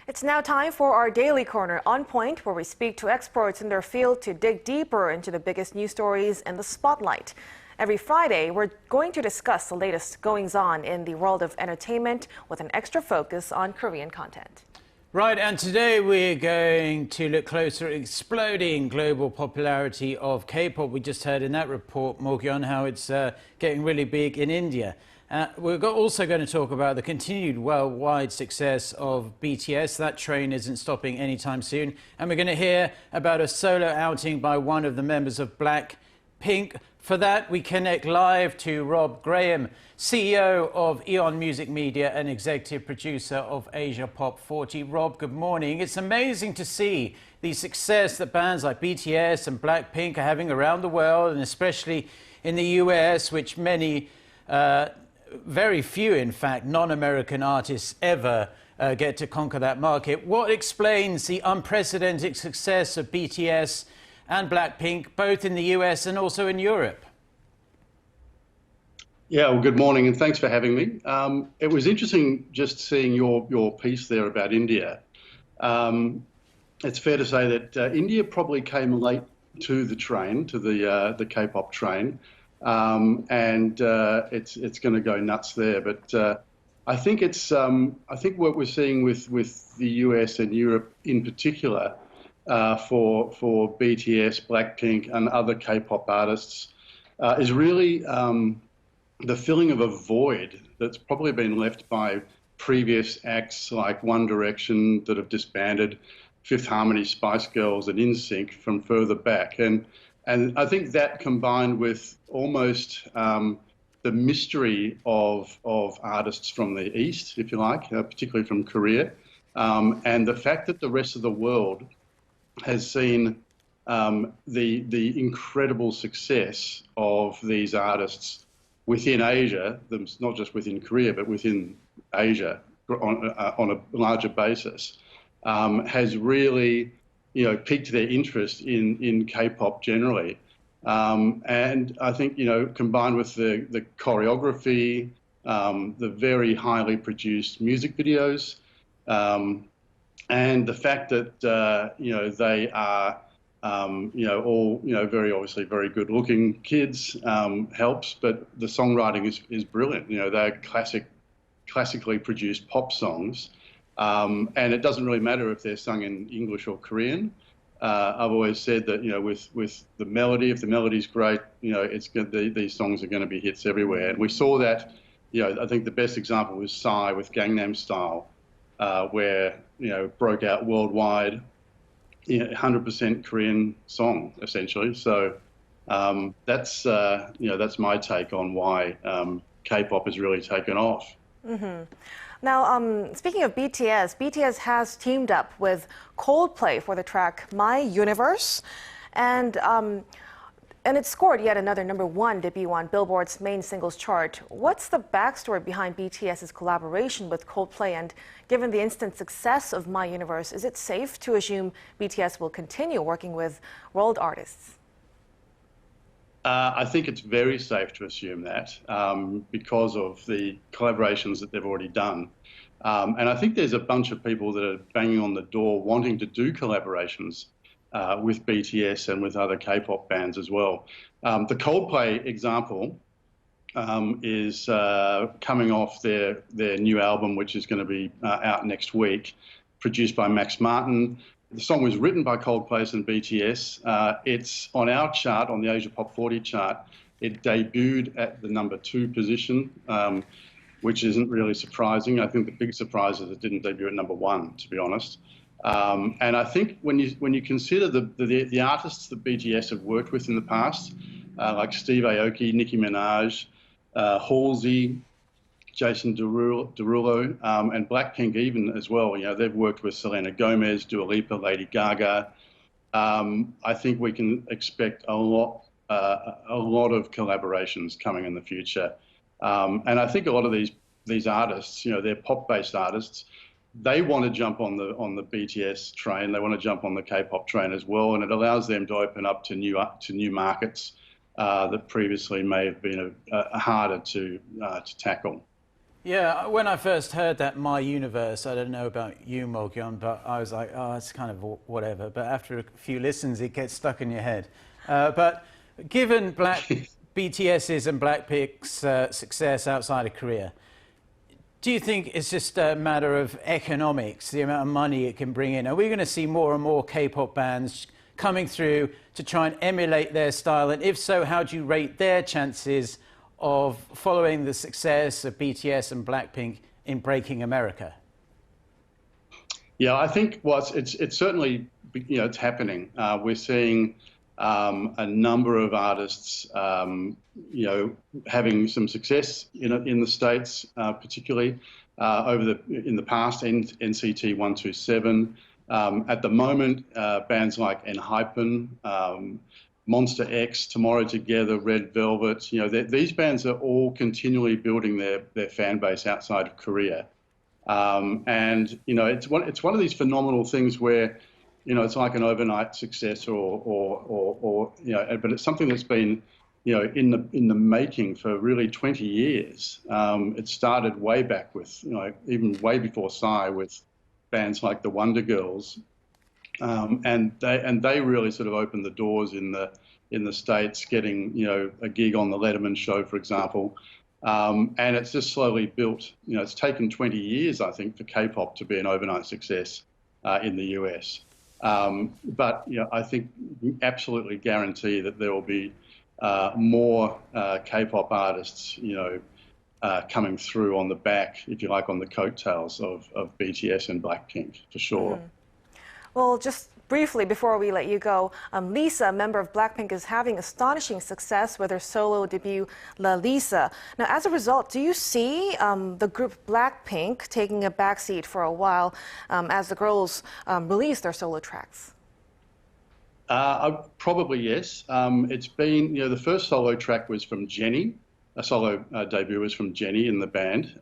It's now time for our Daily Corner on Point, where we speak to experts in their field to dig deeper into the biggest news stories in the spotlight. Every Friday, we're going to discuss the latest goings-on in the world of entertainment with an extra focus on Korean content. Right, and today we're going to look closer at exploding global popularity of K-pop. We just heard in that report, Morgyeon, how it's getting really big in India. We're also going to talk about the continued worldwide success of BTS. That train isn't stopping anytime soon. And we're going to hear about a solo outing by one of the members of Blackpink. For that, we connect live to Rob Graham, CEO of Eon Music Media and executive producer of Asia Pop 40. Rob, good morning. It's amazing to see the success that bands like BTS and Blackpink are having around the world, and especially in the US, which many very few, in fact, non-American artists ever get to conquer that market. What explains the unprecedented success of BTS and Blackpink, both in the US and also in Europe? Yeah, well, good morning, and thanks for having me. It was interesting just seeing your piece there about India. It's fair to say that India probably came late to the train, to the K-pop train. And it's going to go nuts there. But I think what we're seeing with the US and Europe in particular for BTS, Blackpink, and other K-pop artists is really the filling of a void that's probably been left by previous acts like One Direction that have disbanded, Fifth Harmony, Spice Girls, and NSYNC from further back. And I think that, combined with almost the mystery of artists from the East, if you like, particularly from Korea, and the fact that the rest of the world has seen the incredible success of these artists within Asia, not just within Korea, but within Asia on a larger basis, has really piqued their interest in K-pop generally. And I think, combined with the choreography, the very highly produced music videos, and the fact that, they are, all, very obviously very good looking kids helps, but the songwriting is brilliant. They're classically produced pop songs. And it doesn't really matter if they're sung in English or Korean. I've always said that, with the melody, if the melody's great, these songs are going to be hits everywhere. And we saw that, I think the best example was Psy with Gangnam Style, where, broke out worldwide, 100% Korean song, essentially. So that's my take on why K-pop has really taken off. Mm-hmm. Now, speaking of BTS has teamed up with Coldplay for the track My Universe, and it scored yet another #1 debut on Billboard's main singles chart. What's the backstory behind BTS's collaboration with Coldplay, and given the instant success of My Universe, is it safe to assume BTS will continue working with world artists? I think it's very safe to assume that because of the collaborations that they've already done. And I think there's a bunch of people that are banging on the door wanting to do collaborations with BTS and with other K-pop bands as well. The Coldplay example is coming off their new album, which is going to be out next week, produced by Max Martin. The song was written by Coldplay and BTS. It's on our chart, on the Asia Pop 40 chart. It debuted at the #2 position, which isn't really surprising. I think the big surprise is it didn't debut at #1, to be honest. And I think when you consider the artists that BTS have worked with in the past, like Steve Aoki, Nicki Minaj, Halsey, Jason Derulo, and Blackpink even as well. They've worked with Selena Gomez, Dua Lipa, Lady Gaga. I think we can expect a lot of collaborations coming in the future. And I think a lot of these artists, they're pop-based artists. They want to jump on the BTS train. They want to jump on the K-pop train as well, and it allows them to open up to new markets that previously may have been harder to tackle. Yeah, when I first heard that My Universe, I don't know about you, Mogyeon, but I was like, oh, it's kind of whatever. But after a few listens, it gets stuck in your head. But given BTS's and Blackpink's success outside of Korea, do you think it's just a matter of economics, the amount of money it can bring in? Are we going to see more and more K-pop bands coming through to try and emulate their style? And if so, how do you rate their chances of following the success of BTS and Blackpink in breaking America? Yeah, I think it's certainly, it's happening. We're seeing a number of artists, having some success in the States, particularly in the past. NCT 127. At the moment, bands like Enhypen, Monster X, Tomorrow Together, Red Velvet, these bands are all continually building their fan base outside of Korea. And, it's one of these phenomenal things where, it's like an overnight success but it's something that's been, in the making for really 20 years. It started way back with, even way before Psy, with bands like the Wonder Girls. And they really sort of opened the doors in the States, getting a gig on the Letterman show, for example, and it's just slowly built. It's taken 20 years, I think, for K-pop to be an overnight success in the US. But I think we absolutely guarantee that there will be more K-pop artists, coming through on the back, if you like, on the coattails of BTS and Blackpink, for sure. Well, just briefly before we let you go, Lisa, a member of Blackpink, is having astonishing success with her solo debut, La Lisa. Now, as a result, do you see the group Blackpink taking a backseat for a while as the girls release their solo tracks? Probably yes. It's been, the first solo track was from Jennie. A solo debut was from Jennie in the band.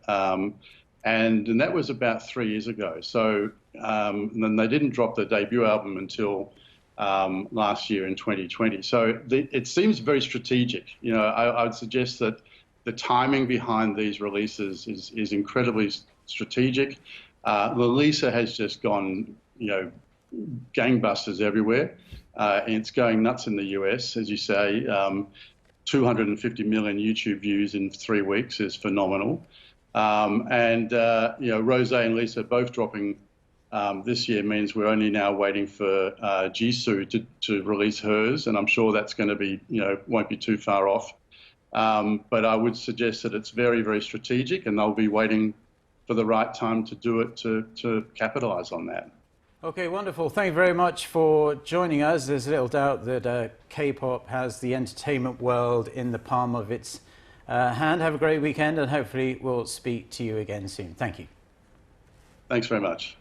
And that was about 3 years ago. So and then they didn't drop the debut album until last year in 2020. So it seems very strategic. I would suggest that the timing behind these releases is incredibly strategic. Lisa has just gone, gangbusters everywhere. And it's going nuts in the US, as you say. 250 million YouTube views in 3 weeks is phenomenal. Rosé and Lisa both dropping this year means we're only now waiting for Jisoo to release hers, and I'm sure that's going to be, won't be too far off. But I would suggest that it's very, very strategic, and they'll be waiting for the right time to do it to capitalize on that. Okay, wonderful. Thank you very much for joining us. There's little doubt that K-pop has the entertainment world in the palm of its hand. Have a great weekend, and hopefully we'll speak to you again soon. Thank you. Thanks very much.